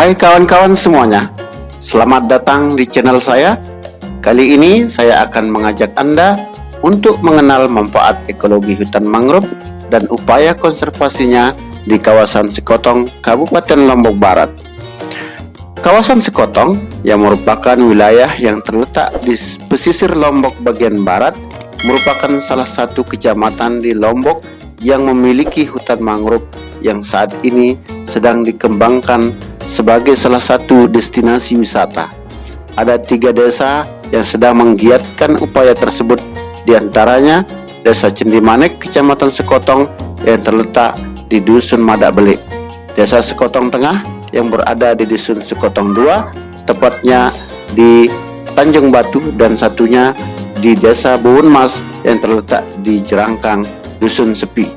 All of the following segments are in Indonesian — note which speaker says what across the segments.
Speaker 1: Hai kawan-kawan semuanya, selamat datang di channel saya. Kali ini saya akan mengajak Anda untuk mengenal manfaat ekologi hutan mangrove dan upaya konservasinya di kawasan Sekotong, Kabupaten Lombok Barat. Kawasan Sekotong yang merupakan wilayah yang terletak di pesisir Lombok bagian barat merupakan salah satu kecamatan di Lombok yang memiliki hutan mangrove yang saat ini sedang dikembangkan sebagai salah satu destinasi wisata. Ada 3 desa yang sedang menggiatkan upaya tersebut, diantaranya Desa Cendimanik, Kecamatan Sekotong yang terletak di Dusun Madak Belik, Desa Sekotong Tengah yang berada di Dusun Sekotong 2, tepatnya di Tanjung Batu, dan satunya di Desa Buun Mas yang terletak di Jerangkang, Dusun Sepi.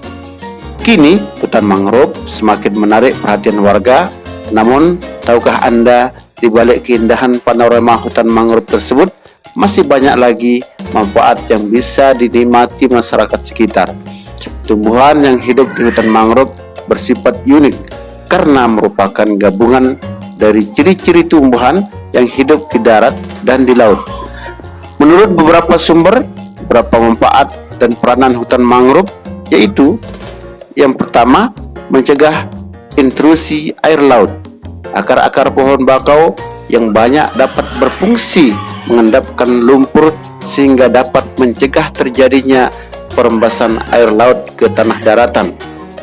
Speaker 1: Kini hutan mangrove semakin menarik perhatian warga. Namun, tahukah Anda, di balik keindahan panorama hutan mangrove tersebut, masih banyak lagi manfaat yang bisa dinikmati masyarakat sekitar. Tumbuhan yang hidup di hutan mangrove bersifat unik karena merupakan gabungan dari ciri-ciri tumbuhan yang hidup di darat dan di laut. Menurut beberapa sumber, beberapa manfaat dan peranan hutan mangrove yaitu: yang pertama, mencegah intrusi air laut. Akar-akar pohon bakau yang banyak dapat berfungsi mengendapkan lumpur sehingga dapat mencegah terjadinya perembasan air laut ke tanah daratan.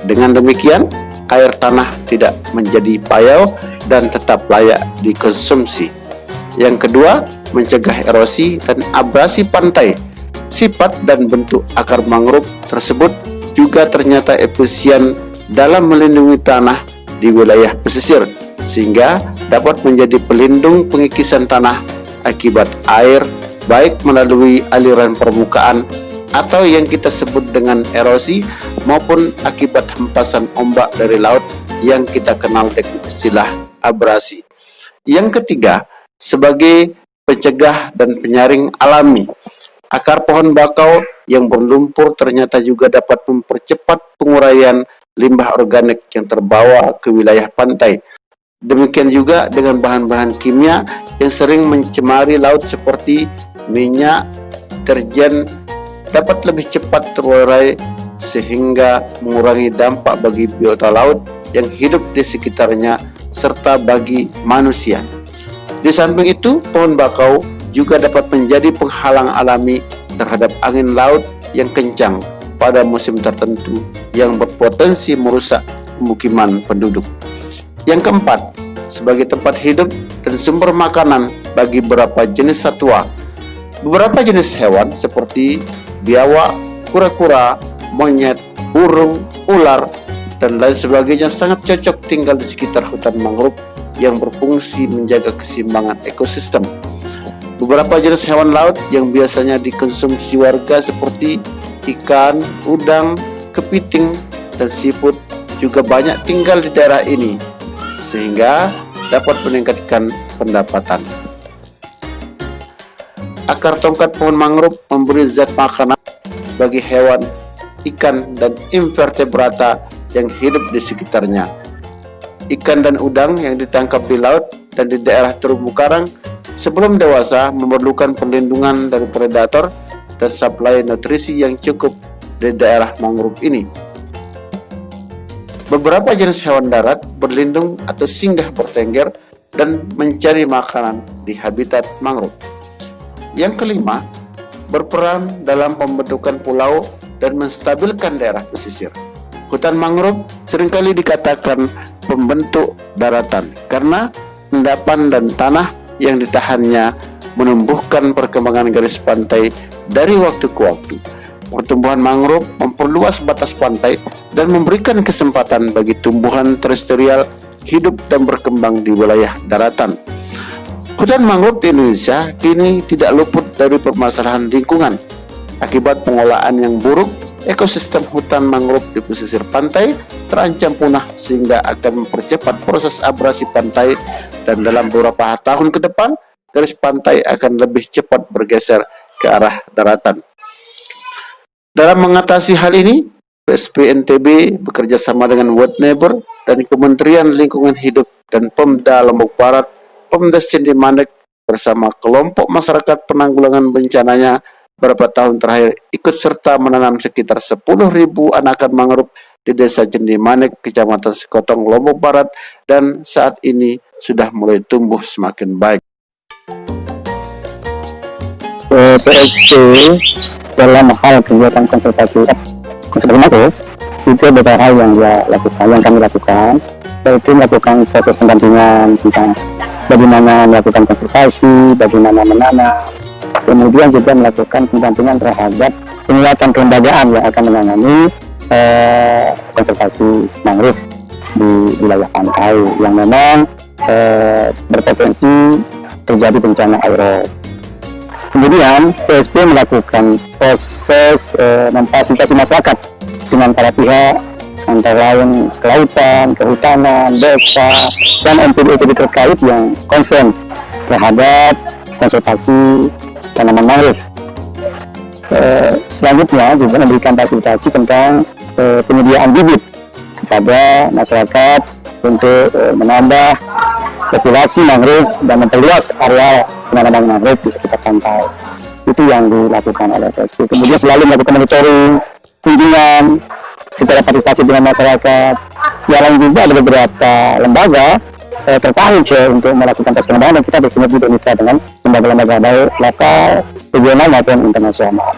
Speaker 1: Dengan demikian, air tanah tidak menjadi payau dan tetap layak dikonsumsi. Yang kedua, mencegah erosi dan abrasi pantai. Sifat dan bentuk akar mangrove tersebut juga ternyata efisien dalam melindungi tanah di wilayah pesisir, sehingga dapat menjadi pelindung pengikisan tanah akibat air, baik melalui aliran permukaan atau yang kita sebut dengan erosi, maupun akibat hempasan ombak dari laut yang kita kenal dengan istilah abrasi. Yang ketiga, sebagai pencegah dan penyaring alami. Akar pohon bakau yang berlumpur ternyata juga dapat mempercepat penguraian limbah organik yang terbawa ke wilayah pantai. Demikian juga dengan bahan-bahan kimia yang sering mencemari laut seperti minyak, deterjen dapat lebih cepat terurai sehingga mengurangi dampak bagi biota laut yang hidup di sekitarnya serta bagi manusia. Di samping itu, pohon bakau juga dapat menjadi penghalang alami terhadap angin laut yang kencang pada musim tertentu yang berpotensi merusak pemukiman penduduk. Yang keempat, sebagai tempat hidup dan sumber makanan bagi beberapa jenis satwa. Beberapa jenis hewan seperti biawak, kura-kura, monyet, burung, ular, dan lain sebagainya sangat cocok tinggal di sekitar hutan mangrove yang berfungsi menjaga keseimbangan ekosistem. Beberapa jenis hewan laut yang biasanya dikonsumsi warga seperti ikan, udang, kepiting, dan siput juga banyak tinggal di daerah ini, sehingga dapat meningkatkan pendapatan. Akar tongkat pohon mangrove memberi zat makanan bagi hewan, ikan, dan invertebrata yang hidup di sekitarnya. Ikan dan udang yang ditangkap di laut dan di daerah terumbu karang sebelum dewasa memerlukan perlindungan dari predator dan suplai nutrisi yang cukup di daerah mangrove ini. Beberapa jenis hewan darat berlindung atau singgah bertengger dan mencari makanan di habitat mangrove. Yang kelima, berperan dalam pembentukan pulau dan menstabilkan daerah pesisir. Hutan mangrove seringkali dikatakan pembentuk daratan karena endapan dan tanah yang ditahannya menumbuhkan perkembangan garis pantai dari waktu ke waktu. Pertumbuhan mangrove memperluas batas pantai dan memberikan kesempatan bagi tumbuhan terestrial hidup dan berkembang di wilayah daratan. Hutan mangrove di Indonesia kini tidak luput dari permasalahan lingkungan. Akibat pengolahan yang buruk, ekosistem hutan mangrove di pesisir pantai terancam punah sehingga akan mempercepat proses abrasi pantai, dan dalam beberapa tahun ke depan garis pantai akan lebih cepat bergeser ke arah daratan. Dalam mengatasi hal ini, PSP NTB bekerja sama dengan World Neighbor dan Kementerian Lingkungan Hidup dan Pemda Lombok Barat, Pemda Sindimanek bersama kelompok masyarakat penanggulangan bencananya beberapa tahun terakhir ikut serta menanam sekitar 10.000 anakan mangrove di Desa Cendimanek, Kecamatan Sekotong, Lombok Barat, dan saat ini sudah mulai tumbuh semakin baik.
Speaker 2: PSP dalam hal kegiatan konservasi mangrove itu beberapa hal yang kami lakukan, yaitu melakukan proses pendampingan tentang bagaimana melakukan konservasi, bagaimana menanam, kemudian juga melakukan pendampingan terhadap penguatan kelembagaan yang akan menangani konservasi mangrove di wilayah pantai yang memang berpotensi terjadi bencana aerop. Kemudian PSP melakukan proses memfasilitasi masyarakat dengan para pihak antara lain kelautan, kehutanan, desa, dan NPD terkait yang konsen terhadap konservasi tanaman mangrove. Selanjutnya juga memberikan fasilitasi tentang penyediaan bibit kepada masyarakat untuk menambah populasi mangrove dan memperluas area penanaman mangrove di sekitar pantai. Itu yang dilakukan oleh PSP. Kemudian selalu melakukan monitoring, kunjungan, secara partisipasi dengan masyarakat. Yang lain juga ada beberapa lembaga tertarik untuk melakukan tes pengembangan, dan kita bersinergi mitra dengan lembaga-lembaga baik lokal, regional maupun internasional.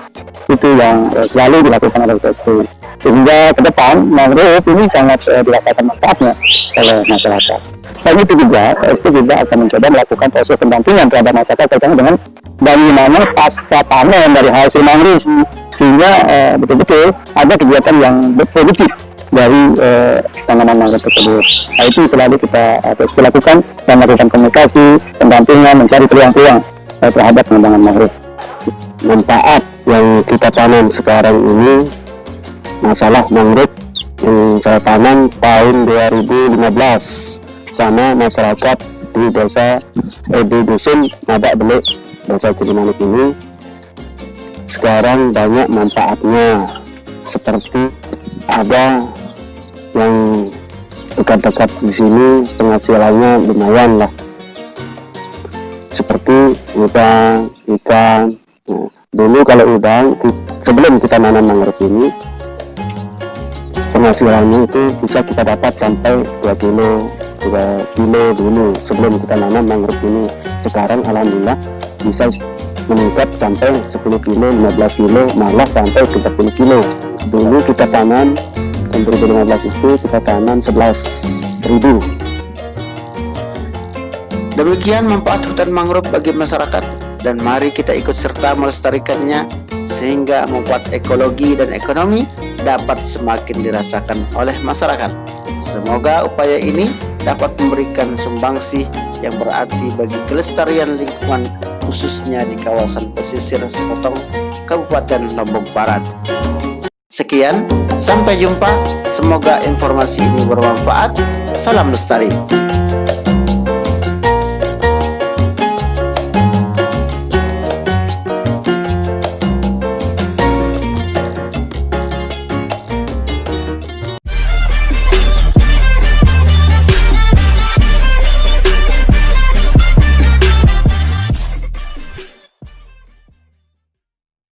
Speaker 2: Itu yang selalu dilakukan oleh PSP. Sehingga ke depan mangrove ini sangat dirasakan manfaatnya oleh masyarakat. Selain itu juga PSP juga akan mencoba melakukan proses pendampingan terhadap masyarakat terkait dengan bagaimana pasca panen dari hasil mangrove, sehingga betul-betul ada kegiatan yang produktif dari tanaman mangrove tersebut. Nah, itu selalu kita PSP lakukan dan melakukan komunikasi, pendampingan, mencari peluang-peluang terhadap pengembangan mangrove.
Speaker 3: Manfaat yang kita tanam sekarang ini, masalah mangrove yang saya tanam tahun 2015 sama masyarakat di di dusun Nadak Belik, Desa Cendimanek ini sekarang banyak manfaatnya, seperti ada yang dekat-dekat di sini penghasilannya lumayan lah, seperti udang, ikan. Nah, dulu kalau udang sebelum kita nanam mangrove ini penghasilannya itu bisa kita dapat sampai 2 kilo dulu sebelum kita nanam mangrove ini. Sekarang alhamdulillah bisa meningkat sampai 10 kilo, 15 kilo, malah sampai 30 kilo. Dulu kita tanam tahun 2015 itu kita tanam 11.000.
Speaker 1: Demikian manfaat hutan mangrove bagi masyarakat, dan mari kita ikut serta melestarikannya sehingga manfaat ekologi dan ekonomi dapat semakin dirasakan oleh masyarakat. Semoga upaya ini dapat memberikan sumbangsih yang berarti bagi kelestarian lingkungan, khususnya di kawasan pesisir Sekotong, Kabupaten Lombok Barat. Sekian, sampai jumpa. Semoga informasi ini bermanfaat. Salam lestari.